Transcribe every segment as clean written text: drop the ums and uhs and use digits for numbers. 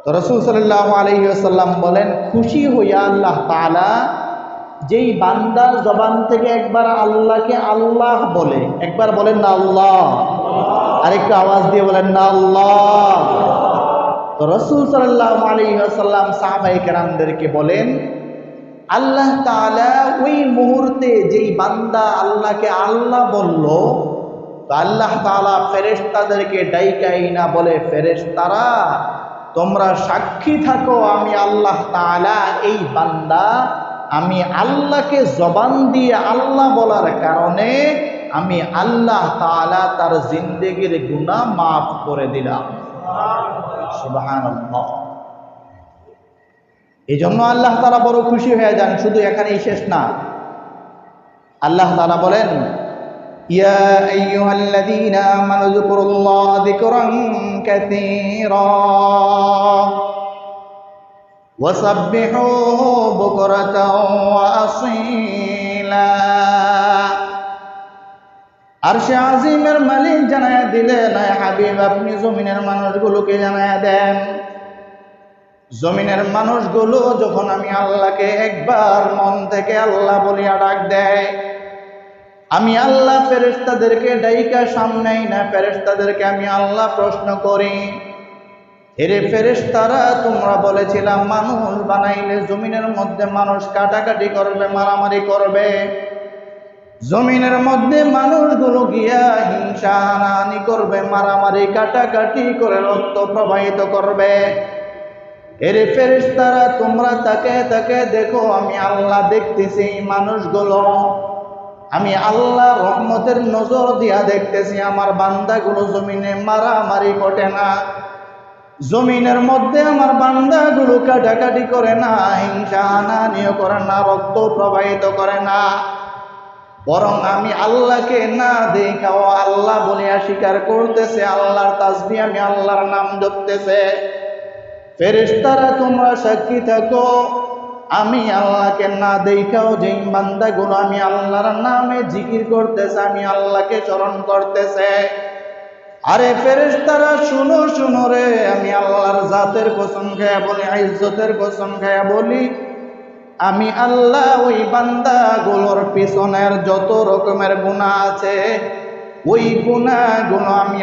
তো রাসূল সাল্লাল্লাহু আলাইহি ওয়াসাল্লাম বলেন, খুশি হইয়া আল্লাহ তাআলা যেই বান্দা জবান থেকে একবার আল্লাহকে আল্লাহ বলে, একবার বলেন না আল্লাহ, আরেকটু আওয়াজ দিয়ে বলেন না আল্লাহ। তো রাসূল সাল্লাল্লাহু আলাইহি ওয়াসাল্লাম সাহাবায়ে কেরামদেরকে বলেন, আল্লাহ তাআলা ওই মুহূর্তে যেই বান্দা আল্লাহকে আল্লাহ বলল, তো আল্লাহ তাআলা ফেরেশতাদেরকে ডাইকাই না বলে, ফেরেশতারা তোমরা সাক্ষী থাকো আমি আল্লাহ তাআলা এই বান্দা আমি আল্লাহকে জবান দিয়ে আল্লাহ বলার কারণে আমি আল্লাহ তাআলা তার জিন্দেগির গুনাহ মাফ করে দিলাম। সুবহানাল্লাহ। এই জন্য আল্লাহ তাআলা বড় খুশি হয়ে যান। শুধু এখানেই শেষ না, আল্লাহ তাআলা বলেন, ইয়া আইয়ুহাল্লাযীনা আমানু যকুরুল্লাহা যিকরান কাসীরা ওয়াসাব্বিহুহু বুকরাতাও ওয়া আসীলা। আরশে আজিমের মালিক জানায়া দিলেন, হে হাবিব আপনি জমিনের মানুষগুলোকে জানায়া দেন, জমিনের মানুষগুলো যখন আমি আল্লাহকে একবার মন থেকে আল্লাহ বলিয়া ডাক দেয়, আমি আল্লাহ ফেরেশতাদেরকে ডাইকা সামনেই না, ফেরেশতাদেরকে আমি আল্লাহ প্রশ্ন করি, এরে ফেরেশতারা তোমরা বলেছিলাম মানুষ বানাইলে জমিনের মধ্যে মানুষ কাটাকাটি করবে, মারামারি করবে, জমিনের মধ্যে মানুষগুলো গিয়া হিংসা হানাহানি করবে, মারামারি কাটাকাটি করে রক্ত প্রবাহিত করবে। এরে ফেরেশতারা তোমরা তাকে তাকে দেখো, আমি আল্লাহ দেখতেছি মানুষগুলো, আমি আল্লাহ রহমতের নজর দিয়া দেখতেছি আমার বান্দাগুলো জমিনে মারামারি করে না, জমিনের মধ্যে আমার বান্দাগুলো কাটাকাটি করে না, হিংসা হানাহানিও করে না, রক্ত প্রবাহিত করে না, বরং আমি আল্লাহকে না দেখাও আল্লাহ বলিয়া স্বীকার করতেছে, আল্লাহর তাসবিহ আমি আল্লাহর নাম জপতেছে। ফেরেশতারা তোমরা সাক্ষী থাকো আমি আল্লাহকে না দেখাও যেই বান্দাগুলো আমি আল্লাহর নামে জিকির করতেছে, আমি আল্লাহকে স্মরণ করতেছে। আরে ফেরেশতারা শুনো শুনো রে, আমি আল্লাহর জাতের কসম খেয়ে বলি, ইজ্জতের কসম খেয়ে বলি, আমি আল্লাহ ওই বান্দাগুলোর পিছনের যত রকমের গুনাহ আছে ওই গুনাহগুলো আমি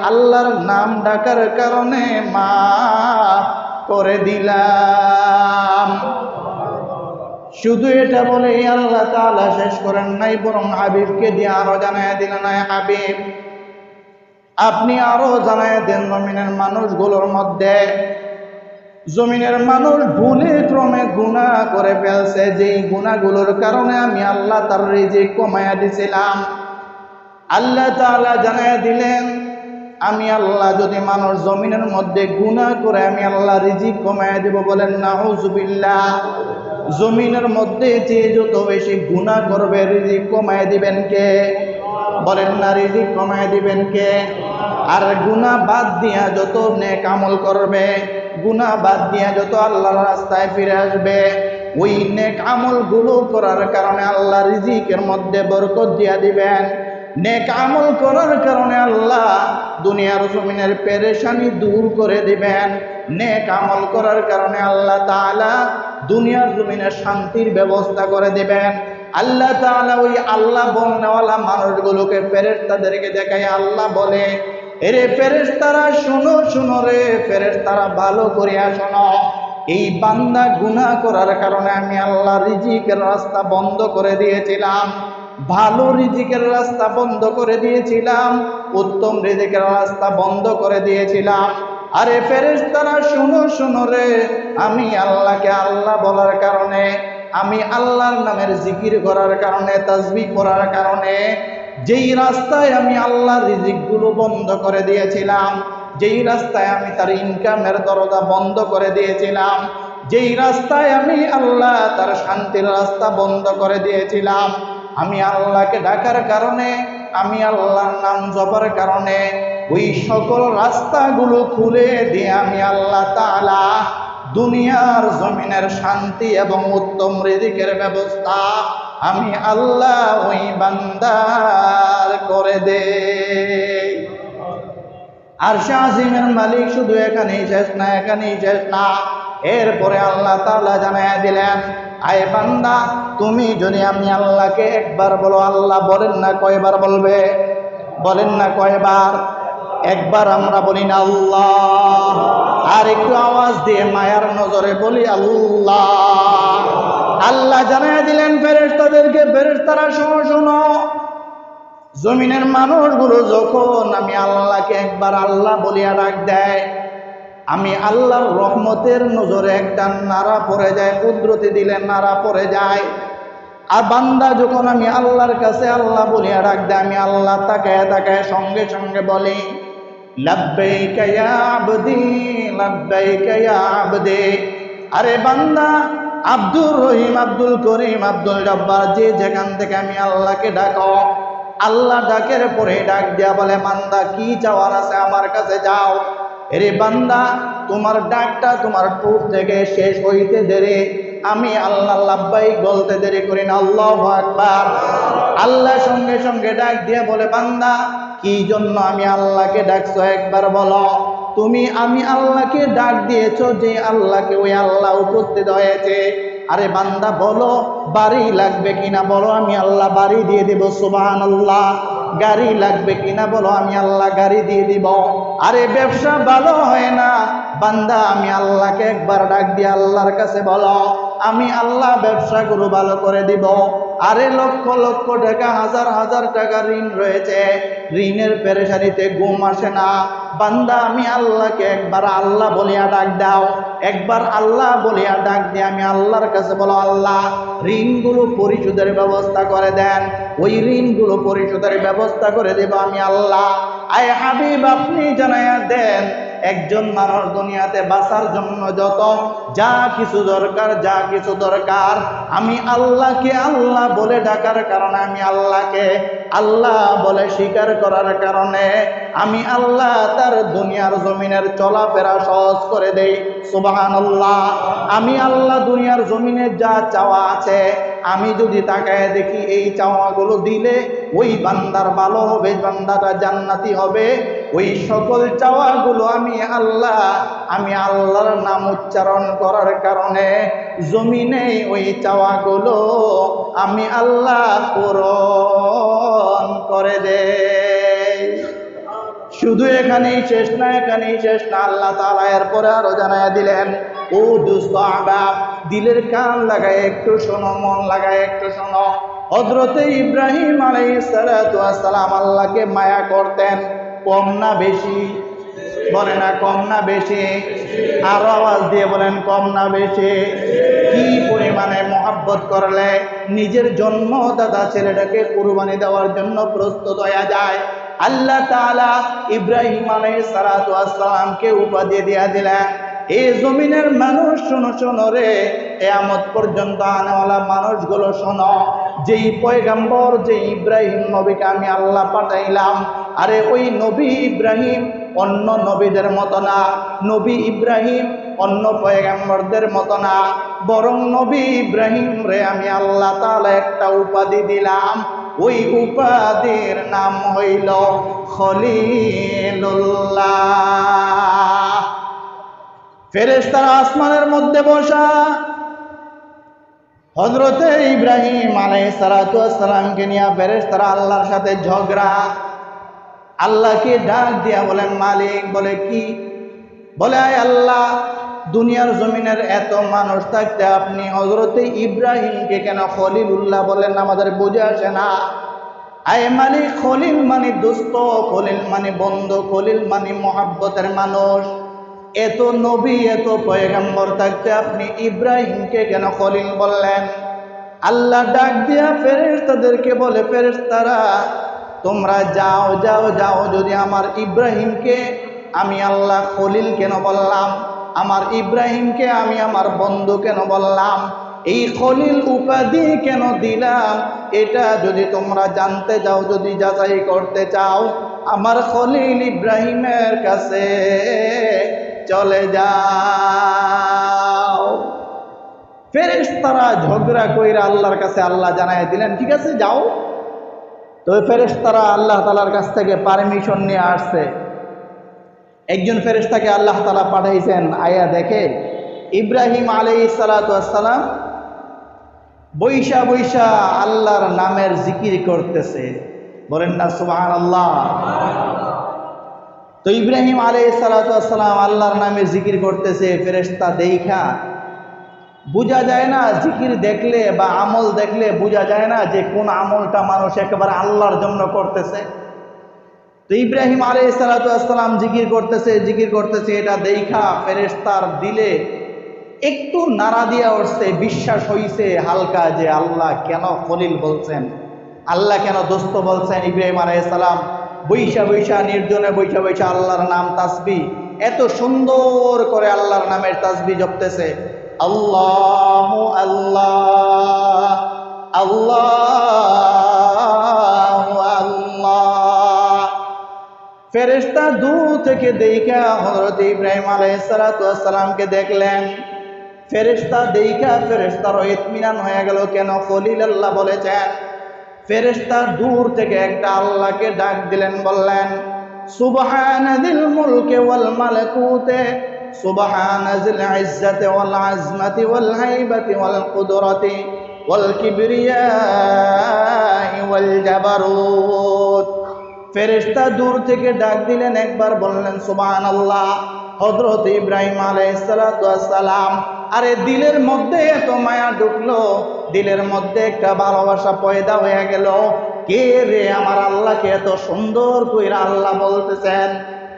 আল্লাহর নাম ডাকার কারণে মাফ করে দিলাম। শুধু এটা বলেই আল্লাহ তাআলা শেষ করেন নাই, বরং হাবিবকে দিয়ে আরো জানায় দিলেন, হাবিব আপনি আরো জানায় দেন জমিনের মানুষগুলোর মধ্যে, জমিনের মানুষ ভুলে ক্রমে গুনাহ করে ফেলছে, যেই গুনাহগুলোর কারণে আমি আল্লাহ তার রিজিক কমায়া দিছিলাম। আল্লাহ তাআলা জানায় দিলেন, আমি আল্লাহ যদি মানুষ জমিনের মধ্যে গুনাহ করে আমি আল্লাহ রিজিক কমায়া দেব। বলেন নাউযুবিল্লাহ। জমিনের মধ্যে যে যত বেশি গুনাহ করবে রিজিক কমায়া দিবেন কে? বলেন না, রিজিক কমায়া দিবেন কে? আর গুনাহ বাদ দিয়া যত নেক আমল করবে, গুনাহ বাদ দিয়া যত আল্লাহর রাস্তায় ফিরে আসবে, ওই নেক আমলগুলো করার কারণে আল্লাহ রিজিকের মধ্যে বরকত দিয়া দিবেন। নেক আমল করার কারণে আল্লাহ দুনিয়ার জমিনের পেরেশানি দূর করে দিবেন। নেক আমল করার কারণে আল্লাহ তাআলা দুনিয়ার জমিনে শান্তির ব্যবস্থা করে দিবেন। আল্লাহ তাআলা ওই আল্লাহ বলনেওয়ালা মানুষগুলোকে ফেরেশতাদেরকে দেখায় আল্লাহ বলে, এরে ফেরেশতারা শুনো শুনো রে, ফেরেশতারা ভালো করিয়া শোনো, এই বান্দা গুনাহ করার কারণে আমি আল্লাহ রিজিকের রাস্তা বন্ধ করে দিয়েছিলাম, ভালো রিজিকের রাস্তা বন্ধ করে দিয়েছিলাম, উত্তম রিজিকের রাস্তা বন্ধ করে দিয়েছিলাম। আরে ফেরেশতারা শুনো শুনো রে, আমি আল্লাহকে আল্লাহ বলার কারণে, আমি আল্লাহর নামের জিকির করার কারণে, তাসবিহ করার কারণে যেই রাস্তায় আমি আল্লাহর রিজিকগুলো বন্ধ করে দিয়েছিলাম, যেই রাস্তায় আমি তার ইনকামের দরজা বন্ধ করে দিয়েছিলাম, যেই রাস্তায় আমি আল্লাহ তার শান্তির রাস্তা বন্ধ করে দিয়েছিলাম, আমি আল্লাহকে ডাকার কারণে, আমি আল্লাহর নাম জপার কারণে ওই সকল রাস্তাগুলো খুলে দিয়ে আমি আল্লাহ তাআলা দুনিয়ার জমিনের শান্তি এবং উত্তম রিজিকের ব্যবস্থা আমি আল্লাহ ওই বান্দার করে দেই। আরশে আজিমের মালিক শুধু এখানেই শেষ না, এখানেই শেষ না, এরপরে আল্লাহ তাআলা জানায়া দিলেন, আয় বান্দা, তুমি যদি আমি আল্লাহকে একবার বলো, আল্লাহ বলেন না কয়বার বলবে? বলেন না কয়বার? একবার আমরা বলি না আল্লাহ, আর একটু আওয়াজ দিয়ে মায়ার নজরে বলি আল্লাহ। আল্লাহ জানায়া দিলেন ফেরেশতাদেরকে, ফেরেশতারা শোনো শোনো, জমিনের মানুষগুলো যখন আমি আল্লাহকে একবার আল্লাহ বলিয়া ডাক দেয়, আমি আল্লাহর রহমতের নজরে একটা নাড়া পড়ে যায়, কুদরতি দিলে নাড়া পড়ে যায়। আর বান্দা যখন আমি আল্লাহর কাছে আল্লাহ বলিয়া ডাক দেয়, আমি আল্লাহ তাকায় তাকায় সঙ্গে সঙ্গে বলি লাব্বাইকা ইয়া আবদি, লাব্বাইকা ইয়া আবদি। আরে বান্দা, আব্দুর রহিম, আব্দুল করিম, আব্দুল জব্বার, যে যেখান থেকে আমি আল্লাহকে ডাকো, আল্লাহ ডাকের পরে ডাক দিয়া বলে, বান্দা কি চাওয়ার আছে আমার কাছে যাও। এরে বান্দা, তোমার ডাকটা তোমার ঠোঁট থেকে শেষ হইতে দেরি, আমি আল্লাহ লাব্বাইক বলতে দেরি করি না। আল্লাহু আকবার। আল্লাহ সঙ্গে সঙ্গে ডাক দিয়ে বলে, বান্দা কি জন্য আমি আল্লাহকে ডাকছো একবার বলো। তুমি আমি আল্লাহকে ডাক দিয়েছো, যে আল্লাহকে ওই আল্লাহ উপস্থিত হয়েছে। আরে বান্দা বলো, বাড়ি লাগবে কিনা বলো, আমি আল্লাহ বাড়ি দিয়ে দিব, সুবহানাল্লাহ। গাড়ি লাগবে কিনা বলো, আমি আল্লাহ গাড়ি দিয়ে দিব। আরে ব্যবসা ভালো হয় না, বান্দা আমি আল্লাহকে একবার ডাক দিয়ে আল্লাহর কাছে বলো, আমি আল্লাহ ব্যবসাগুলো ভালো করে দিব। আরে লক্ষ লক্ষ টাকা, হাজার হাজার টাকা ঋণ রয়েছে, ঋণের পেরেশানিতে ঘুম আসে না, বান্দা আমি আল্লাহকে একবার আল্লাহ বলিয়া ডাক দাও। একবার আল্লাহ বলিয়া ডাক দিয়ে আমি আল্লাহর কাছে বলো, আল্লাহ ঋণগুলো পরিশোধের ব্যবস্থা করে দেন। ওই ঋণগুলো পরিশোধের ব্যবস্থা করে দেব আমি আল্লাহ। আয় হাবিব, আপনি জানাইয়া দেন, একজন মানুষ দুনিয়াতে বাঁচার জন্য যত যা কিছু দরকার, আমি আল্লাহকে আল্লাহ বলে ডাকার কারণে, আমি আল্লাহকে আল্লাহ বলে স্বীকার করার কারণে, আমি আল্লাহ তার দুনিয়ার জমিনের চলাফেরা সহজ করে দেই, সুবহানাল্লাহ। আমি আল্লাহ দুনিয়ার জমিনে যা চাওয়া আছে, আমি যদি তাকায় দেখি এই চাওয়াগুলো দিলে ওই বান্দার ভালো হবে, বান্দাটা জান্নাতি হবে, ওই সকল চাওয়াগুলো আমি আল্লাহর নাম উচ্চারণ করার কারণে জমিনে ওই চাওয়াগুলো আমি আল্লাহ পূরণ করে দেই। শুধু এখানেই শেষ না, এখানেই শেষ না, আল্লাহ তাআলা এরপরে আরো জানায়া দিলেন, ও দোস্ত আহবাব, দিলের কান লাগায় একটু শোনো, মন লাগায় একটু শোনো। হযরতে ইব্রাহিম আলাইহিস সালাতু ওয়াস সালাম আল্লাহকে মায়া করতেন, কম না বেশি? বলে না কম না বেশি? আরো আওয়াজ দিয়ে বলেন, কম না বেশি? কি পরিমাণে মহব্বত করলে নিজের জন্মদাতা ছেলেটাকে কুরবানি দেওয়ার জন্য প্রস্তুত হয়ে যায়। আল্লাহ তাআলা ইব্রাহিম আলাইহিস সালাতু ওয়াস সালামকে উপাধি দিয়া দিলেন, এই জমিনের মানুষ শোনো শোনো রে, কিয়ামত পর্যন্ত আনেওয়ালা মানুষগুলো শোনো, যেই পয়গম্বর, যে ইব্রাহিম নবীকে আমি আল্লাহ পাঠাইলাম, আরে ওই নবী ইব্রাহিম অন্য নবীদের মতো না, নবী ইব্রাহিম অন্য পয়গম্বরদের মতো না, বরং নবী ইব্রাহিম রে আমি আল্লাহ তাআলা একটা উপাধি দিলাম, ওই উপাধির নাম হইল খলিলুল্লাহ। ফেরেশতারা আসমানের মধ্যে বসা, হযরতে ইব্রাহিম আলাইহিস সালাতু ওয়াস সালামকে নিয়ে ফেরেশতারা আল্লাহর সাথে ঝগড়া। আল্লাহকে ডাক দিয়া বলেন, মালিক। বলে কি? বলে, আয় আল্লাহ, দুনিয়ার জমিনের এত মানুষ থাকতে আপনি হযরতে ইব্রাহিমকে কেন খলিলুল্লাহ বলেন? আমাদের বুঝে আসে না। আয় মালিক, খলিল মানে দোস্ত, খলিল মানে বন্ধু, খলিল মানে মহব্বতের মানুষ। এত নবী, এত পয়গম্বর থাকতে আপনি ইব্রাহিমকে কেন খলিল বললেন? আল্লাহ ডাক দিয়া ফেরেশতাদেরকে বলে, ফেরেশতারা তোমরা যাও যাও যাও, যদি আমার ইব্রাহিমকে আমি আল্লাহ খলিল কেন বললাম, আমার ইব্রাহিমকে আমি আমার বন্ধু কেন বললাম, এই খলিল উপাধি কেন দিলাম, এটা যদি তোমরা জানতে চাও, যদি যাচাই করতে চাও, আমার খলিল ইব্রাহিমের কাছে চলে যাও। ফেরেশতারা ঝগড়া কইরা আল্লাহর কাছে আল্লাহ জানায় দিলেন, ঠিক আছে যাও। তো ফেরেশতারা আল্লাহ তাআলার কাছ থেকে পারমিশন নিয়ে আসছে, একজন ফেরেশতাকে আল্লাহ তাআলা পাঠাইছেন, আয়া দেখে ইব্রাহিম আলাইহিস সালাতু ওয়াস সালাম বৈশা বৈশা আল্লাহর নামের জিকির করতেছে। বলেন না সুবহানাল্লাহ। তো ইব্রাহিম আলাইহিস সালাতু ওয়াস সালাম আল্লাহর নামে জিকির করতেছে, ফেরেশতা দেখা বোঝা যায় না, জিকির দেখলে বা আমল দেখলে বোঝা যায় না যে কোন আমলটা মানুষ একেবারে আল্লাহর জন্য করতেছে। তো ইব্রাহিম আলাইহিস সালাতু ওয়াস সালাম জিকির করতেছে, এটা দেখা ফেরেশতার দিলে একটু নাড়া দিয়া উঠছে, বিশ্বাস হইছে হালকা যে আল্লাহ কেন খলিল বলছেন, আল্লাহ কেন দোস্ত বলছেন। ইব্রাহিম আলাইহিস সালাম বৈশা বৈশা নির্জনে বৈশা বৈশা আল্লাহর নাম তাসবিহ এত সুন্দর করে আল্লাহর নামের তাসবিহ জপতেছে। আল্লাহু আল্লাহ আল্লাহু আল্লাহ। ফেরেশতা দূর থেকে দেখা হযরত ইব্রাহিম আলাইহিস সালাতু ওয়াস সালামকে দেখলেন। ফেরেশতা দেখা ফেরেশতার ইতমিনান হয়ে গেল, কেন খলিল আল্লাহ বলেছেন। ফেরেশতা দূর থেকে একটা আল্লাহকে ডাক দিলেন, বললেন সুবহানাজিল মুলকি ওয়াল মালাকুতে সুবহানাজিল ইজ্জাতি ওয়াল আজমাতি ওয়াল হাইবাতি ওয়াল কুদরাতি ওয়াল কিবরিয়াই ওয়াল জাবারুত। ফেরেশতা দূর থেকে ডাক দিলেন, একবার বললেন সুবহানাল্লাহ। হযরত ইব্রাহিম আলাইহিস সালাতু ওয়াস সালাম আরে দিলের মধ্যে এত মায়া ঢুকলো, দিলের মধ্যে একটা ভালোবাসা পয়দা হয়ে গেল। কে রে আমার আল্লাহকে এত সুন্দর কইরা আল্লাহ বলতেছেন,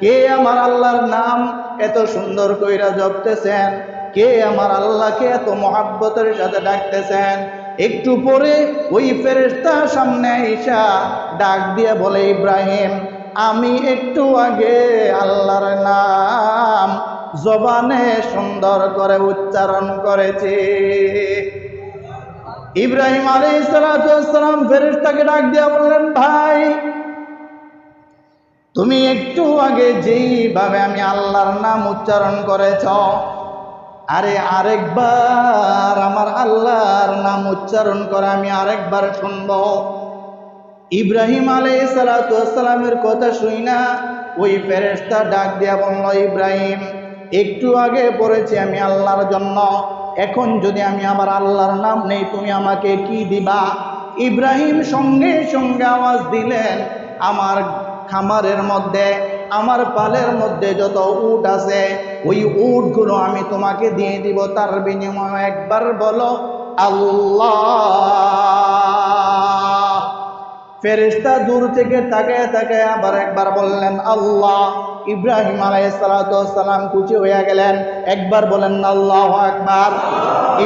কে আমার আল্লাহর নাম এত সুন্দর কইরা জপতেছেন, কে আমার আল্লাহকে এত মহাব্বতের সাথে ডাকতেছেন। একটু পরে ওই ফেরেশতা সামনে আইসা ডাক দিয়ে বলে, ইব্রাহিম আমি একটু আগে আল্লাহর নাম জবানে সুন্দর করে উচ্চারণ করেছি। ইব্রাহিম আলাইহিস সালাতু ওয়াস সালাম ফেরেশতাকে ডাক দিয়ে বললেন, ভাই তুমি একটু আগে যেইভাবে আমি আল্লাহর নাম উচ্চারণ করেছ, আরে আরেকবার আমার আল্লাহর নাম উচ্চারণ করে আমি আরেকবার শুনব। ইব্রাহিম আলাইহিস সালাতু ওয়াস সালামের কথা শুই না ওই ফেরেশতা ডাক দিয়া বলল, ইব্রাহিম একটু আগে পড়েছি আমি আল্লাহর জন্য, এখন যদি আমি আমার আল্লাহর নাম নেই তুমি আমাকে কি দিবা? ইব্রাহিম সঙ্গে সঙ্গে আওয়াজ দিলেন, আমার খামারের মধ্যে আমার পালের মধ্যে যত উট আছে ওই উটগুলো আমি তোমাকে দিয়ে দিব, তার বিনিময়ে একবার বলো আল্লাহ। ফেরেশতা দূর থেকে তাকায় তাকায় আবার একবার বললেন আল্লাহ। ইব্রাহিম আলাইহিস সালাতু ওয়াস সালাম খুশি হয়ে গেলেন, একবার বলেন আল্লাহু আকবার।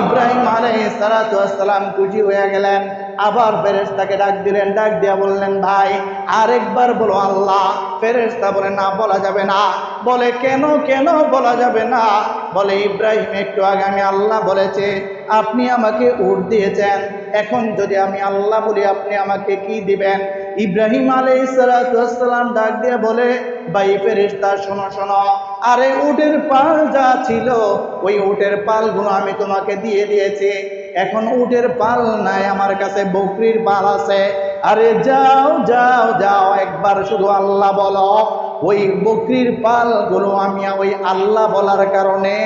ইব্রাহিম আলাইহিস সালাতু ওয়াস সালাম খুশি হয়ে গেলেন, আবার ফেরেশতাকে ডাক দিলেন, ডাক দিয়া বললেন, ভাই আরেকবার বলো আল্লাহ। ফেরেশতা বলে, না বলা যাবে না। বলে কেন কেন বলা যাবে না? বলে ইব্রাহিম একটু আগে আমি আল্লাহ বলেছে, আপনি আমাকে উট দিয়েছেন, এখন যদি আমি আল্লাহ বলি আপনি আমাকে কি দিবেন? ইব্রাহিম আলাইহিস সালাতু ওয়াস সালাম ডাক দিয়ে বলে, ভাই ফেরেশতা শোনো শোনো, আরে উটের পাল যা ছিল ওই উটের পালগুলো আমি তোমাকে দিয়ে দিয়েছি, এখন উটের পাল নাই, আমার কাছে বকরির পাল আছে। আরে যাও যাও যাও একবার শুধু আল্লাহ বলো, ওই বকরির পালগুলো আমি ওই আল্লাহ বলার কারণে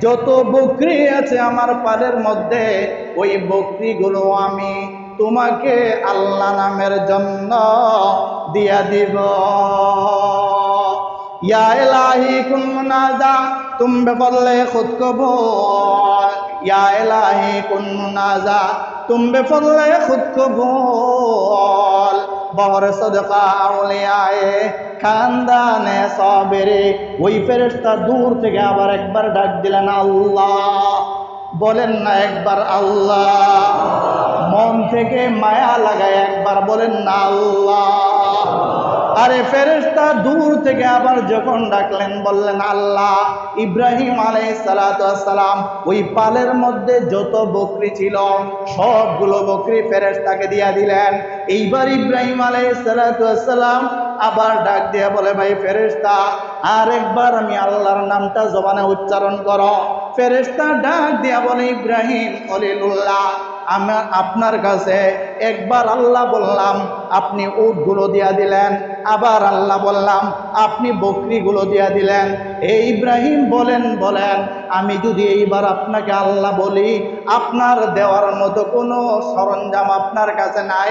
যত বকরি আছে আমার পালের মধ্যে ওই বকরিগুলো আমি তোমাকে আল্লাহ নামের জন্য দিয়া দিব। या इलाही कुन मुनाजा तुम बेफज़ले खुद को बोल, या इलाही कुन मुनाजा तुम बेफज़ले खुद को बोल, बहर सदका औलियाए खानदाने साबिरी। ওই ফেরেশতা দূর থেকে আবার একবার ডাক দিলেন আল্লাহ। বলেন না একবার আল্লাহ, মন থেকে মায়া লাগায় একবার বলেন না আল্লাহ। আরে ফেরেশতা দূর থেকে আবার যখন ডাকলেন বললেন আল্লাহ। ইব্রাহিম আলাইহিস সালাতু ওয়াস সালাম ওই পালের মধ্যে যত বকরি ছিল সবগুলো বকরি ফেরেশতাকে দিয়া দিলেন। এইবার ইব্রাহিম আলাইহিস সালাতু ওয়াস সালাম আবার ডাক দিয়া বলে, ভাই ফেরেশতা আরেকবার আমি আল্লাহর নামটা জবানে উচ্চারণ করো। ফেরেশতা ডাক দিয়া বলে, ইব্রাহিম খলিলুল্লাহ, আপনার কাছে একবার আল্লাহ বললাম আপনি উটগুলো দিয়া দিলেন। আবার আল্লাহ বললাম আপনি বকরিগুলো দিয়া দিলেন। এই ইব্রাহিম বলেন আমি যদি এইবার আপনাকে আল্লাহ বলি, আপনার দেওয়ার মতো কোনো সরঞ্জাম আপনার কাছে নাই,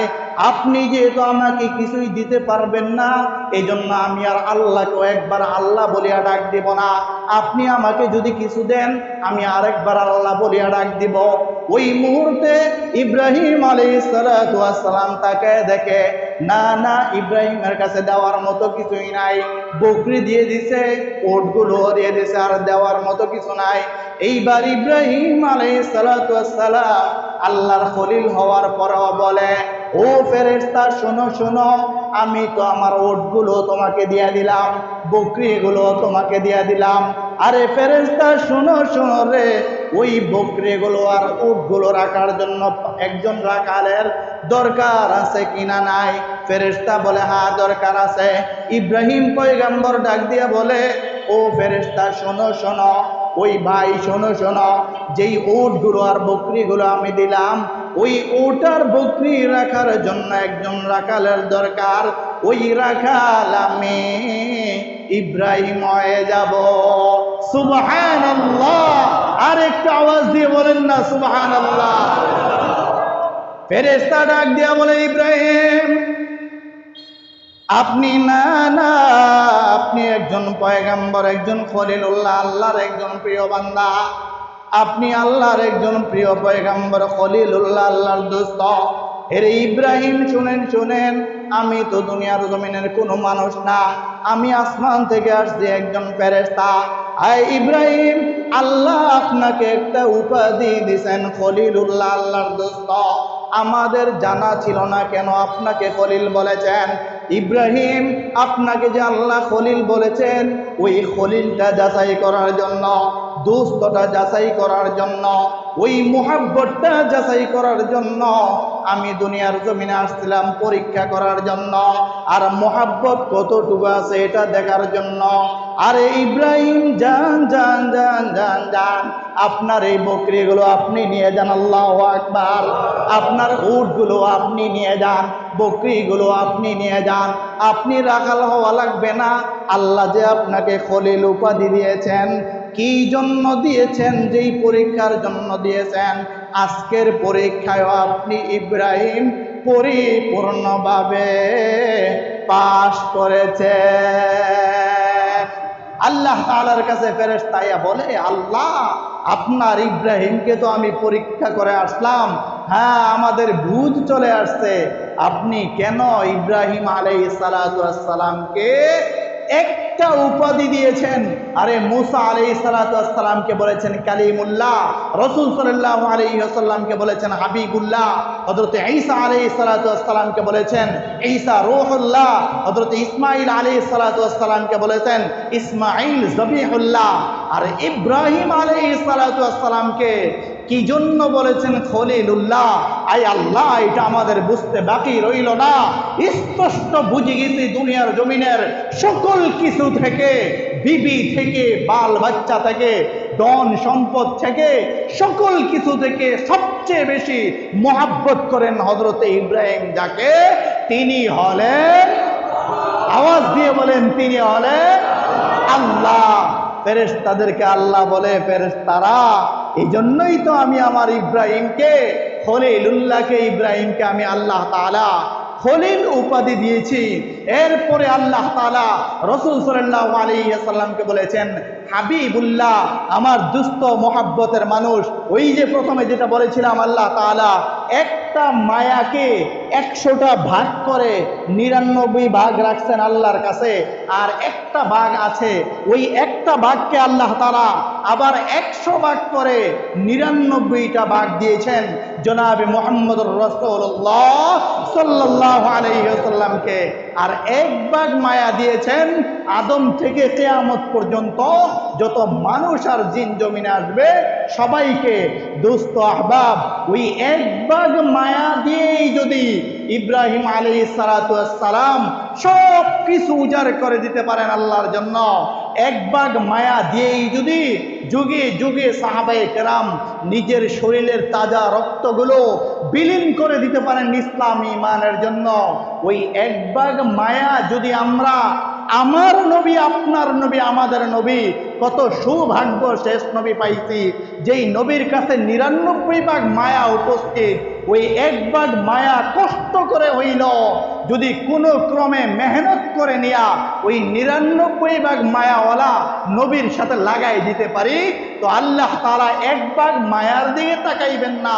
আপনি যেহেতু আমাকে কিছুই দিতে পারবেন না, এই জন্য আমি আর আল্লাহকেও একবার আল্লাহ বলিয়া ডাক দিব না। আপনি আমাকে যদি কিছু দেন, আমি আরেকবার আল্লাহ বলিয়া ডাক দিব। ওই মুহূর্তে ইব্রাহিম আলাইহিস সালাতু ওয়াস সালাম তাকে দেখে, না ইব্রাহিমের কাছে দেওয়ার মতো কিছুই নাই। বকরি দিয়ে দিছে, উটগুলো দিয়ে দিছে, আর দেওয়ার মতো কিছু নাই। এইবার ইব্রাহিম আলাইহিস সালাতু ওয়াস সালাম আল্লাহর খলিল হওয়ার পরেও বলে, ও ফেরেশতা শোনো, আমি তো আমার উটগুলো তোমাকে দিয়ে দিলাম, বকরিগুলো তোমাকে দিয়ে দিলাম। আরে ফেরেশতা শোনো রে, ওই বকরিগুলো আর উটগুলো রাখার জন্য একজন রাখালের দরকার আছে কিনা নাই? ফেরেশতা বলে হ্যাঁ দরকার আছে। ইব্রাহিম পয়গম্বর ডাক দিয়ে বলে, ও ফেরেশতা শোনো, ওই ভাই শোনো, যেই উটগুলো আর বকরিগুলো আমি দিলাম, ওই উট আর বকরি রাখার জন্য একজন রাখালের দরকার। ওই রাখাল আমি ইব্রাহিম হয়ে যাব। সুবহানাল্লাহ! আর একটু আওয়াজ দিয়ে বলেন না সুবহানাল্লাহ। ফেরেশতা ডাক দিয়া বলে, ইব্রাহিম আপনি না আপনি একজন পয়গম্বর, একজন খলিলুল্লাহ, আল্লাহর একজন প্রিয় বান্দা। আপনি আল্লাহর একজন প্রিয় পয়গম্বর, খলিলুল্লাহ, আল্লাহর দোস্ত। এর ইব্রাহিম শুনেন, আমি তো দুনিয়ার জমিনের কোনো মানুষ না, আমি আসমান থেকে আসছি, একজন ফেরেশতা। আয় ইব্রাহিম, আল্লাহ আপনাকে একটা উপাধি দিয়েছেন খলিলুল্লাহ, আল্লাহর দোস্ত। আমাদের জানা ছিল না কেন আপনাকে খলিল বলেছেন। ইব্রাহিম, আপনাকে যে আল্লাহ খলিল বলেছেন, ওই খলিলটা যাচাই করার জন্য, দোস্তটা যাচাই করার জন্য, ওই মুহাব্বতটা যাচাই করার জন্য আমি দুনিয়ার জমিনে আসছিলাম, পরীক্ষা করার জন্য। আর মুহাব্বত কতটুকু আছে এটা দেখার জন্য। আরে ইব্রাহিম যান, আপনার এই বকরিগুলো আপনি নিয়ে যান, আল্লাহু আকবার। আপনার উটগুলো আপনি নিয়ে যান, বকরিগুলো আপনি নিয়ে যান। আপনি রাখাল হওয়া লাগবে না। আল্লাহ যে আপনাকে খলিল উপাধি দিয়েছেন, কি জন্য দিয়েছেন? যেই পরীক্ষার জন্য দিয়েছেন, আজকের পরীক্ষায় আপনি ইব্রাহিম পরিপূর্ণভাবে পাশ করেছেন। আল্লাহ তাআলার কাছে ফেরেশতা বলে, আল্লাহ আপনার ইব্রাহিমকে তো আমি পরীক্ষা করে আসলাম, হ্যাঁ আমাদের বুঝ চলে আসছে, আপনি কেন ইব্রাহিম আলাইহিস সালাতু ওয়াস সালামকে একটা উপাধি দিয়েছেন? আরে মুসা আলাইহিস সালাতু ওয়াস সালামকে বলেছেন কালিমুল্লাহ, রাসূল সাল্লাল্লাহু আলাইহি ওয়াসাল্লামকে বলেছেন হাবিবুল্লাহ, হযরত ঈসা আলাইহিস সালাতু ওয়াস সালামকে বলেছেন ঈসা রূহুল্লাহ, হযরত ইসমাঈল আলাইহিস সালাতু ওয়াস সালামকে বলেছেন ইসমাঈল যবিহুল্লাহ। আর ইব্রাহিম আলাইহিস সালাতু ওয়াস সালামকে কি জন্য বলেছেন খলিলুল্লাহ? আয় আল্লাহ, এটা আমাদের বুঝতে বাকি রইল না। স্পষ্ট বুঝে গেছি দুনিয়ার জমিনের সকল কিছু থেকে, বিবি থেকে, বাল বাচ্চা থেকে, ধন সম্পদ থেকে, সকল কিছু থেকে সবচেয়ে বেশি মহাব্বত করেন হযরতে ইব্রাহিম যাকে, তিনি হলেন, আওয়াজ দিয়ে বলেন, তিনি হলেন আল্লাহ। ফেরেশতাদেরকে আল্লাহ বলে, ফেরেশতারা এই জন্যই তো আমি আমার ইব্রাহিমকে, খলিলুল্লাহকে, ইব্রাহিমকে আমি আল্লাহ তাআলা খলিল উপাধি দিয়েছি। এরপরে আল্লাহ তাআলা রাসূল সাল্লাল্লাহু আলাইহি ওয়াসাল্লামকে বলেছেন হাবিবুল্লাহ, আমার দুস্থ মহাব্বতের মানুষ। ওই যে প্রথমে যেটা বলেছিলাম, আল্লাহ তাআলা একটা মায়াকে 100টা ভাগ করে 99 ভাগ রাখছেন আল্লাহর কাছে, আর একটা ভাগ আছে, ওই একটা ভাগকে আল্লাহ তাআলা আবার 100 ভাগ করে 99টা ভাগ দিয়েছেন জনাবে মুহাম্মদুর রাসূলুল্লাহ সাল্লাল্লাহু আলাইহি ওয়াসাল্লামকে। আর এক ভাগ মায়া দিয়েছেন আদম থেকে কিয়ামত পর্যন্ত যত মানুষ আর জিন জমিনে আসবে সবাইকে। দোস্ত আহবাব, ওই এক ভাগ মায়া দিয়েই যদি ইব্রাহিম আলাইহিস সালাতু ওয়াস সালাম সব কিছু উজাড় করে দিতে পারেন আল্লাহর জন্য, এক ভাগ মায়া দিয়েই যদি যুগে যুগে সাহাবায়ে কেরাম নিজের শরীরের তাজা রক্তগুলো বিলীন করে দিতে পারেন ইসলামী ইমানের জন্য, ওই এক ভাগ মায়া যদি আমরা, আমার নবী, আপনার নবী, আমাদের নবী, কত সৌভাগ্য শেষ নবী পাইছি, যেই নবীর কাছে ৯৯ ভাগ মায়া উপস্থিত, ওই এক ভাগ মায়া কষ্ট করে হইল যদি কোনো ক্রমে মেহনত করে নিয়া ওই ৯৯ ভাগ মায়াওয়ালা নবীর সাথে লাগাই দিতে পারি, তো আল্লাহ তাআলা এক ভাগ মায়ার দিকে তাকাইবেন না,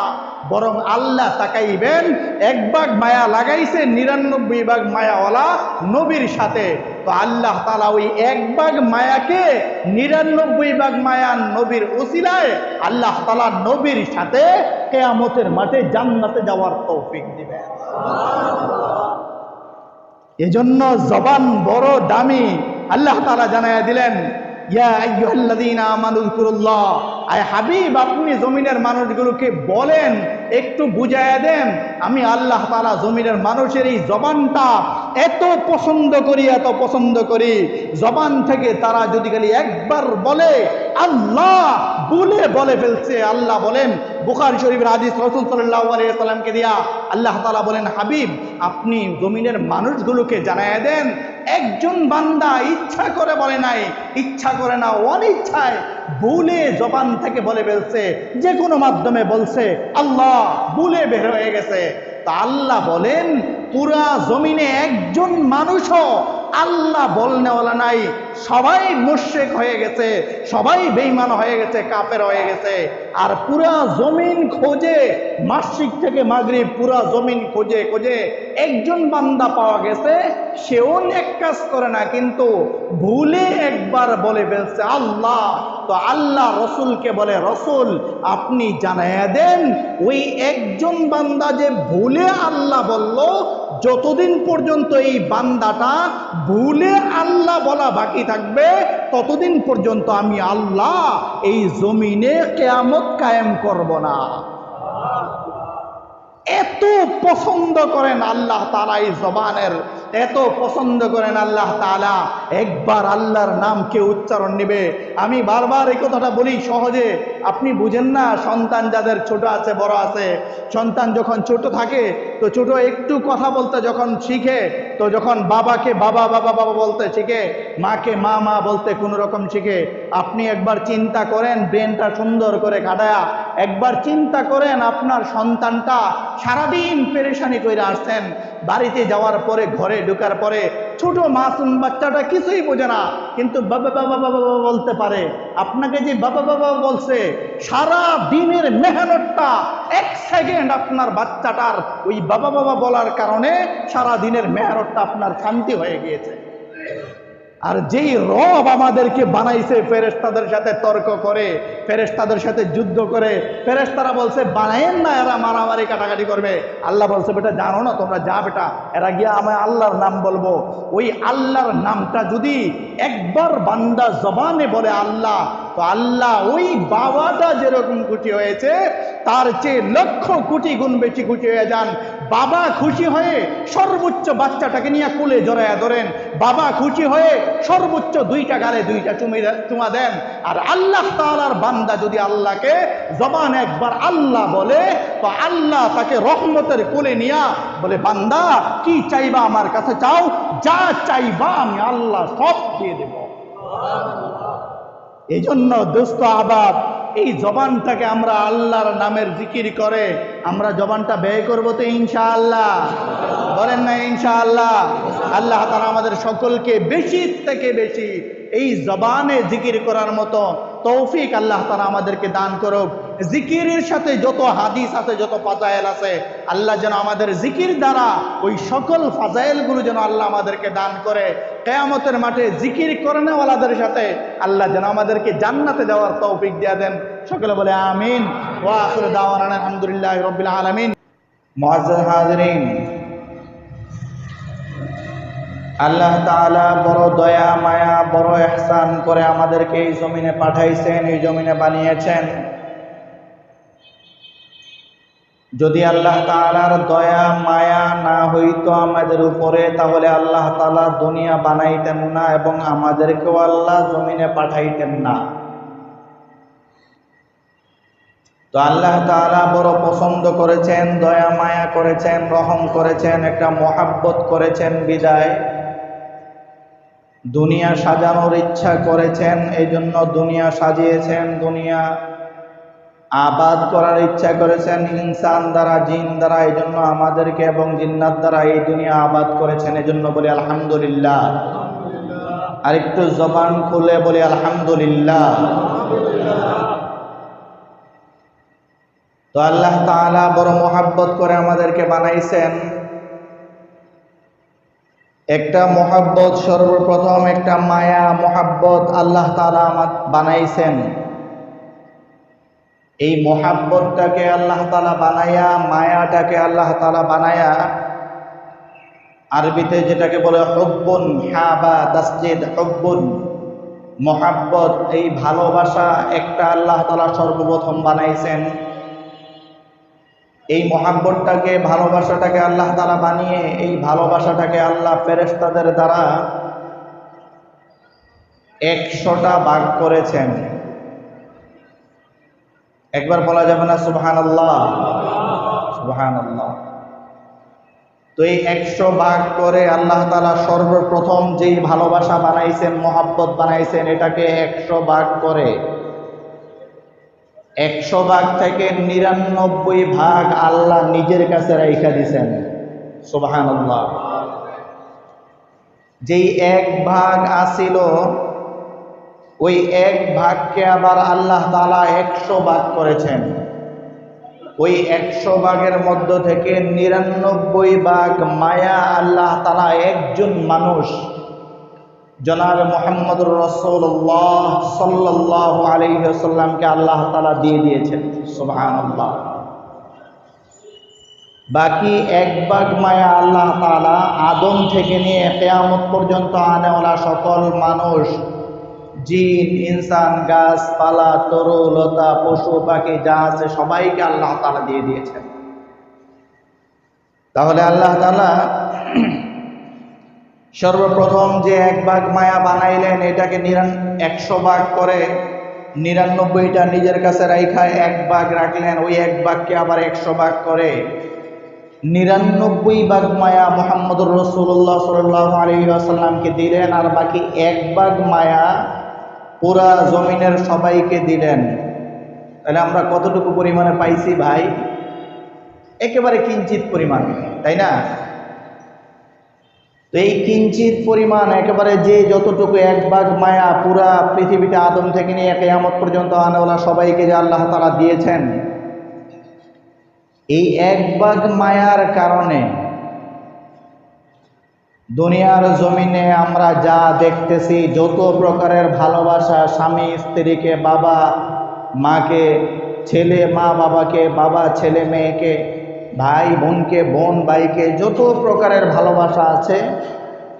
বরং আল্লাহ তাকাইবেন এক ভাগ মায়া লাগাইছে ৯৯ ভাগ মায়াওয়ালা নবীর সাথে, তো আল্লাহ তাআলা ওই এক ভাগ মায়াকে ৯৯ ভাগ মায়া নবীর উসিলায় আল্লাহ তাআলা নবীর সাথে কিয়ামতের মাঠে জান্নাতে যাওয়ার তৌফিক দিবেন। এজন্য জবান বড় দামি। আল্লাহ তাআলা জানায়া দিলেন, ইয়া আইয়ুহাল্লাযীনা আমানু যকুরুল্লাহ, আয় হাবিব আপনি জমিনের মানুষগুলোকে বলেন, একটু বুঝাইয়া দেন, আমি আল্লাহ তাআলা জমিনের মানুষের এই জবানটা এত পছন্দ করি, এত পছন্দ করি, জবান থেকে তারা যদি খালি একবার বলে আল্লাহ বলে ফেলছে। আল্লাহ বলেন, বুখারী শরীফের হাদিস, রাসূল সাল্লাল্লাহু আলাইহি ওয়াসাল্লামকে দিয়া আল্লাহ তাআলা বলেন, হাবিব আপনি জমিনের মানুষগুলোকে জানাইয়া দেন, একজন বান্দা ইচ্ছা করে বলে নাই, ইচ্ছা করে না, অনিচ্ছায় ভুলে জবান থেকে বলে ফেলছে, যে কোনো মাধ্যমে বলছে আল্লাহ, ভুলে বের হয়ে গেছে। তা আল্লাহ বলেন, পুরা জমিনে একজন মানুষও আল্লাহ বলনেওয়ালা নাই, সবাই মুশরিক হয়ে গেছে, সবাই বেঈমান হয়ে গেছে, কাফের হয়ে গেছে। আর পুরা জমিন খোঁজে, মাসরিক থেকে মাগরিব পুরা জমিন খোঁজে খোঁজে একজন বান্দা পাওয়া গেছে, সেও নেক কাজ করে না, কিন্তু ভুলে একবার বলে ফেলছে আল্লাহ। তো আল্লাহ রসুলকে বলে, রসুল আপনি জানাইয়া দেন, ওই একজন বান্দা যে ভুলে আল্লাহ বলল, যতদিন পর্যন্ত এই বান্দাটা ভুলে আল্লাহ বলা বাকি থাকবে, ততদিন পর্যন্ত আমি আল্লাহ এই জমিনে কিয়ামত কায়েম করব না। এত পছন্দ করেন আল্লাহ তাআলা এই জবানের, এত পছন্দ করেন আল্লাহ তাআলা। একবার আল্লাহর নাম কেউ উচ্চারণ নেবে, আমি বারবার এই কথাটা বলি, সহজে আপনি বুঝেন না। সন্তান যাদের ছোট আছে, বড় আছে, সন্তান যখন ছোট থাকে, তো ছোট একটু কথা বলতে যখন শিখে, তো যখন বাবাকে বাবা বাবা বাবা বলতে শিখে, মাকে মা মা বলতে কোনো রকম শিখে। আপনি একবার চিন্তা করেন, ব্রেনটা সুন্দর করে খাটায়া একবার চিন্তা করেন, আপনার সন্তানটা সারাদিন পেরেশানি করে আসছেন, বাড়িতে যাওয়ার পরে, ঘরে ঢোকার পরে, ছোট মাসুম বাচ্চাটা কিছুই বোঝে না, কিন্তু বাবা বাবা বাবা বাবা বলতে পারে। আপনাকে যে বাবা বাবা বলছে, সারা দিনের মেহনতটা এক সেকেন্ড আপনার বাচ্চাটার ওই বাবা বাবা বলার কারণে সারা দিনের মেহনতটা আপনার শান্তি হয়ে গিয়েছে। আর যেই রব আমাদেরকে বানাইছে ফেরেশতাদের সাথে তর্ক করে, ফেরেশতাদের সাথে যুদ্ধ করে, ফেরেশতারা বলছে বানায়েন না, এরা মারামারি কাটাকাটি করবে। আল্লাহ বলছে, বেটা জানো না, তোমরা যা বেটা, এরা গিয়ে আমি আল্লাহর নাম বলবো। ওই আল্লাহর নামটা যদি একবার বান্দা জবানে বলে আল্লাহ, তো আল্লাহ ওই বাবাটা যেরকম খুশি হয়েছে, তার চেয়ে লক্ষ কোটি গুণ বেশি খুশি হয়ে যান। বাবা খুশি হয়ে সর্বোচ্চ বাচ্চাটাকে নিয়ে কোলে জড়ায়া ধরেন, বাবা খুশি হয়ে সর্বোচ্চ 2টা গালে 2টা চুমা দেন। আর আল্লাহ তাআলার বান্দা যদি আল্লাহকে জবান একবার আল্লাহ বলে, তো আল্লাহ তাকে রহমতের কোলে নিয়া বলে, বান্দা কি চাইবা আমার কাছে চাও, যা চাইবা আমি আল্লাহ সব দিয়ে দেব। এই জন্য দোস্ত আহবাব, এই জবানটাকে আমরা আল্লাহর নামের জিকির করে আমরা জবানটা ব্যয় করবো তো ইনশাআল্লাহ, বলেন না ইনশাআল্লাহ। আল্লাহ তাআলা আমাদের সকলকে বেশি থেকে বেশি এই জবানে জিকির করার মতো তৌফিক আল্লাহ তাআলা আমাদেরকে দান করুক। জিকিরের সাথে যত হাদিস আছে, যত ফাজাইল আছে, আল্লাহ যেন আমাদের জিকির দ্বারা ওই সকল ফাজাইলগুলো যেন আল্লাহ আমাদেরকে দান করে। কিয়ামতের মাঠে জিকির করেনওয়ালাদের সাথে আল্লাহ যেন আমাদেরকে জান্নাতে যাওয়ার তৌফিক দিয়ে দেন। সকলে বলে আমিন। ওয়া আখিরু দাওয়ানা আলহামদুলিল্লাহি রাব্বিল আলামিন। মুআজ্জাজ হাজিরিন, আল্লাহ তাআলা বড় দয়া মায়া, বড় ইহসান করে আমাদেরকে এই জমিনে পাঠাইছেন, এই জমিনে বানিয়েছেন। যদি আল্লাহ তাআলার দয়া মায়া না হইতো আমাদের উপরে, তাহলে আল্লাহ তাআলা দুনিয়া বানাইতেন না এবং আমাদেরকেও আল্লাহ জমিনে পাঠাইতেন না। তো আল্লাহ তাআলা বড় পছন্দ করেছেন, দয়া মায়া করেছেন, রহম করেছেন, একটা মহাব্বত করেছেন বিদায় দুনিয়া সাজানোর ইচ্ছা করেছেন, এই জন্য দুনিয়া সাজিয়েছেন, দুনিয়া আবাদ করার ইচ্ছা করেছেন ইনসান দ্বারা, জিন দ্বারা, এই জন্য আমাদেরকে এবং জিন্নাত দ্বারা এই দুনিয়া আবাদ করেছেন। এই জন্য বলি আলহামদুলিল্লাহ। আর একটু জবান খুলে বলি আলহামদুলিল্লাহ। তো আল্লাহ তাআলা বড় মহাব্বত করে আমাদেরকে বানাইছেন। একটা মহাব্বত, সর্বপ্রথম একটা মায়া মহাব্বত আল্লাহ তাআলা বানাইছেন। এই মহাব্বতটাকে আল্লাহ তাআলা বানায়া, মায়াটাকে আল্লাহ তাআলা বানায়া, আরবিতে যেটাকে বলে হুব্বুন, হাবা তাসজিদ, হুব্বুন মহাব্বত, এই ভালোবাসা একটা আল্লাহ তাআলা সর্বপ্রথম বানাইছেন। এই মহাব্বতটাকে, ভালোবাসাটাকে আল্লাহ তাআলা বানিয়ে এই ভালোবাসাটাকে আল্লাহ ফেরেশতাদের দ্বারা 100টা ভাগ করেছেন। একবার বলা যাবে না সুবহানাল্লাহ? সুবহানাল্লাহ। তো এই 100 ভাগ করে আল্লাহ তাআলা সর্বপ্রথম যেই ভালোবাসা বানাইছেন, মহাব্বত বানাইছেন, এটাকে 100 ভাগ করে 100 ভাগ থেকে 99 ভাগ আল্লাহ নিজের কাছে রাইখা দিছেন। সুবহানাল্লাহ। যেই 1 ভাগ আসিল, ওই 1 ভাগকে আবার আল্লাহ তাআলা 100 ভাগ করেছেন। ওই 100 ভাগের মধ্য থেকে 99 ভাগ মায়া আল্লাহ তাআলা একজন মানুষ জনাবে মুহাম্মদুর রাসূলুল্লাহ সাল্লাল্লাহু আলাইহি ওয়াসাল্লামকে আল্লাহ তাআলা দিয়ে দিয়েছেন। সুবহানাল্লাহ। বাকি 1 ভাগ মায়া আল্লাহ তাআলা আদম থেকে নিয়ে কিয়ামত পর্যন্ত আনেওয়ালা সকল মানুষ, জিন, ইনসান, গাছপালা, তরুলতা, পশু পাখি যা আছে সবাইকে আল্লাহ তাআলা দিয়ে দিয়েছেন। তাহলে আল্লাহ তাআলা সর্বপ্রথম যে 1 ভাগ মায়া বানাইলেন, এটাকে 100 ভাগ করে 99টা নিজের কাছে রাইখা 1 ভাগ রাখলেন। ওই 1 ভাগকে আবার 100 ভাগ করে 99 ভাগ মায়া মুহাম্মদুর রাসূলুল্লাহ সাল্লাল্লাহু আলাইহি ওয়াসাল্লামকে দিলেন। আর বাকি 1 ভাগ মায়া পুরা জমিনের সবাইকে দিলেন। তাহলে আমরা কতটুকু পরিমাণে পাইছি ভাই? একেবারে কিঞ্চিত পরিমাণ, তাই না? তো এই কিঞ্চিত পরিমাণ, একেবারে যে যতটুকু 1 ভাগ মায়া পুরা পৃথিবীতে আদম থেকে নিয়ে কিয়ামত পর্যন্ত আনেওয়ালা সবাইকে যে আল্লাহ তাআলা দিয়েছেন, এই 1 ভাগ মায়ার কারণে দুনিয়ার জমিনে আমরা যা দেখতেছি, যত প্রকারের ভালোবাসা, স্বামী স্ত্রীকে, বাবা মাকে, ছেলে মা বাবাকে, বাবা ছেলে মেয়েকে, ভাই বোনকে, বোন ভাইকে, যত প্রকারের ভালোবাসা আছে,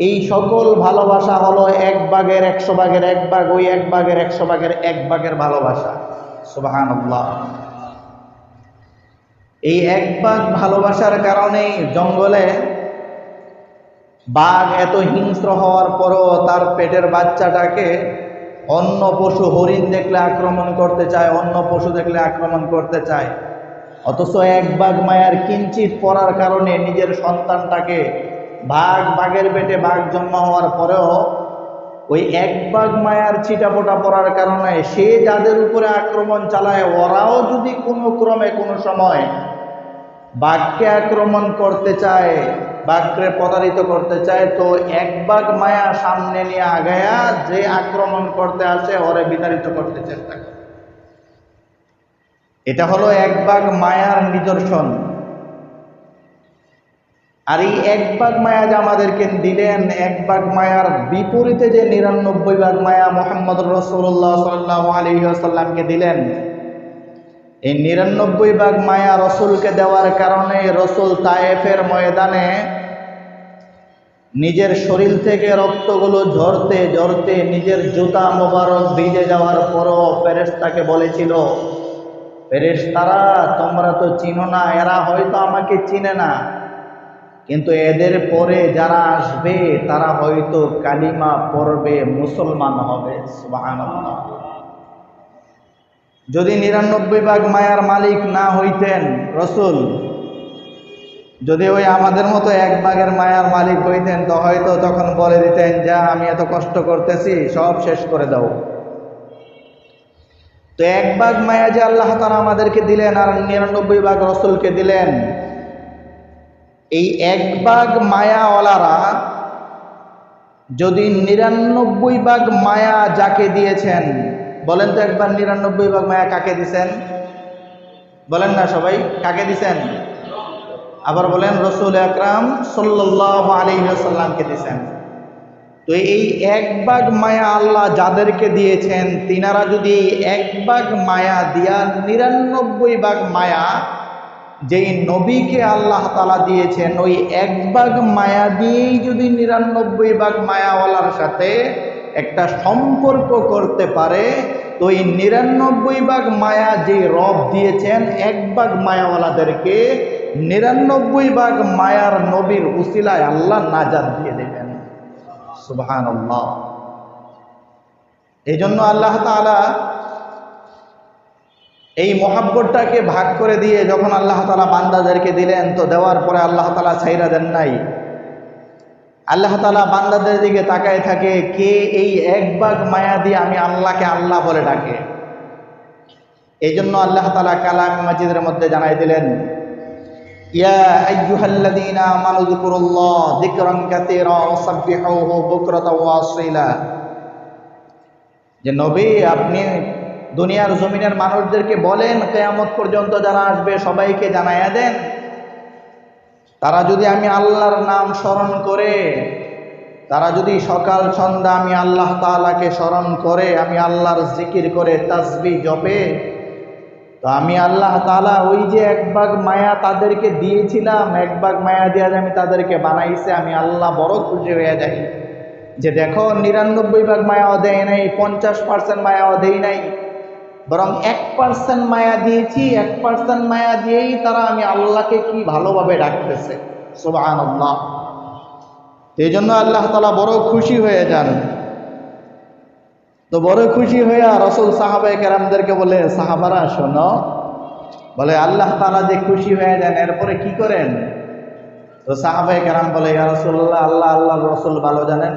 এই সকল ভালোবাসা হলো 1 ভাগের 100 ভাগের 1 ভাগ, ওই 1 ভাগের 100 ভাগের 1 ভাগের ভালোবাসা। সুবহানাল্লাহ। এই 1 ভাগ ভালোবাসার কারণেই জঙ্গলে বাঘ এত হিংস্র হওয়ার পরও তার পেটের বাচ্চাটাকে অন্য পশু, হরিণ দেখলে আক্রমণ করতে চায়, অন্য পশু দেখলে আক্রমণ করতে চায়। অথচ 1 ভাগ মায়ার কিঞ্চিত পড়ার কারণে নিজের সন্তানটাকে, বাঘের পেটে বাঘ জন্ম হওয়ার পরেও ওই 1 ভাগ মায়ার ছিটাফোটা পড়ার কারণে সে যাদের উপরে আক্রমণ চালায়, ওরাও যদি কোনো ক্রমে কোনো সময় বাঘকে আক্রমণ করতে চায়, বাঘকে প্রতারিত করতে চায়, তো 1 ভাগ মায়া সামনে নিয়ে আগায়া যে আক্রমণ করতে আসে ওরে বিতাড়িত করতে চেষ্টা করে। এটা হলো 1 ভাগ মায়ার নিদর্শন। আর এই 1 ভাগ মায়া যে আমাদেরকে দিলেন, 1 ভাগ মায়ার বিপরীতে যে 99 ভাগ মায়া মুহাম্মদুর রাসূলুল্লাহ সাল্লাল্লাহু আলাইহি ওয়াসাল্লামকে দিলেন, এই 99 ভাগ মায়া রসুলকে দেওয়ার কারণে রসুল তায়েফের ময়দানে নিজের শরীর থেকে রক্তগুলো ঝরতে ঝরতে নিজের জুতা মোবারক ভিজে যাওয়ার পরও ফেরেশতাকে বলেছিল, ফেরেশতারা তোমরা তো চিনো না, এরা হয়তো আমাকে চিনে না, কিন্তু এদের পরে যারা আসবে তারা হয়তো কালিমা পড়বে, মুসলমান হবে। সুবহানাল্লাহ। যদি 99 ভাগ মায়ার মালিক না হইতেন রসুল, যদি ওই আমাদের মতো 1 ভাগের মায়ার মালিক হইতেন, তো হয়তো তখন বলে দিতেন, যা আমি এত কষ্ট করতেছি সব শেষ করে দাও। তো 1 ভাগ মায়া যে আল্লাহ তাআলা আমাদেরকে দিলেন আর 99 ভাগ রসুলকে দিলেন, এই 1 ভাগ মায়াওয়ালারা যদি 99 ভাগ মায়া যাকে দিয়েছেন, বলেন তো একবার 99 ভাগ মায়া কাকে দিছেন? বলেন না সবাই, কাকে দিছেন? আবার বলেন, রসুল আকরাম সাল্লাল্লাহু আলাইহি ওয়াসাল্লামকে দিছেন। তো এই 1 ভাগ মায়া আল্লাহ যাদেরকে দিয়েছেন, তিনারা যদি 1 ভাগ মায়া দিয়া 99 ভাগ মায়া যেই নবীকে আল্লাহ তাআলা দিয়েছেন, ওই 1 ভাগ মায়া দিয়েই যদি 99 ভাগ মায়াওয়ালার সাথে একটা সম্পর্ক করতে পারে, তো এই 99 ভাগ মায়া যে রব দিয়েছেন 1 ভাগ মায়াওয়ালাদেরকে, 99 ভাগ মায়ার নবীর উসিলায় আল্লাহ নাজাত দিয়ে দেবেন। সুবহানাল্লাহ। এই জন্য আল্লাহ তাআলা এই মহাব্বতটাকে ভাগ করে দিয়ে যখন আল্লাহ তাআলা বান্দাদেরকে দিলেন, তো দেওয়ার পরে আল্লাহ তাআলা ছাইরা দেন নাই। আল্লাহ তাআলা বান্দাদের দিকে তাকায় থাকে, কে এই 1 ভাগ মায়া দিয়ে আমি আল্লাহকে আল্লাহ বলে ডাকে। এই জন্য আল্লাহ তাআলা কালাম মাজিদের মধ্যে জানাই দিলেন, ইয়া আইয়ুহাল্লাযীনা আমানু যিকুরুল্লাহ যিকরান কাসীরা ওয়াসাব্বিহুহু বুকরাতাও ওয়া আসীলা। যে নবী, আপনি দুনিয়ার জমিনের মানুষদেরকে বলেন, কিয়ামত পর্যন্ত যারা আসবে সবাইকে জানায়া দেন, তারা যদি আমি আল্লাহর নাম স্মরণ করে, তারা যদি সকাল সন্ধ্যা আমি আল্লাহ তাআলাকে স্মরণ করে, আমি আল্লাহর জিকির করে, তাসবিহ জপে, তো আমি আল্লাহ তাআলা ওই যে 1 ভাগ মায়া তাদেরকে দিয়েছিলাম, 1 ভাগ মায়া দিয়ে আমি তাদেরকে বানাইছে, আমি আল্লাহ বড় খুশি হয়ে যাই। যে দেখো 99 ভাগ মায়াও দেয় নাই, 50% মায়াও দেই নাই, বরং 1% মায়া দিয়েছি। 1% মায়া দিয়েই তারা আমি আল্লাহকে কি ভালোভাবে ডাকতেছে। সুবহানাল্লাহ। এই জন্য আল্লাহ তাআলা বড় খুশি হয়ে যান। তো বড় খুশি হইয়া রাসূল সাহাবায়ে কেরামদেরকে বলে, সাহাবারা শোনো, বলে আল্লাহ তাআলা যে খুশি হয়ে যান এরপরে কি করেন? তো সাহাবায়ে কেরাম বলে, ইয়া রাসূলুল্লাহ, আল্লাহ আল্লাহর রাসূল ভালো জানেন।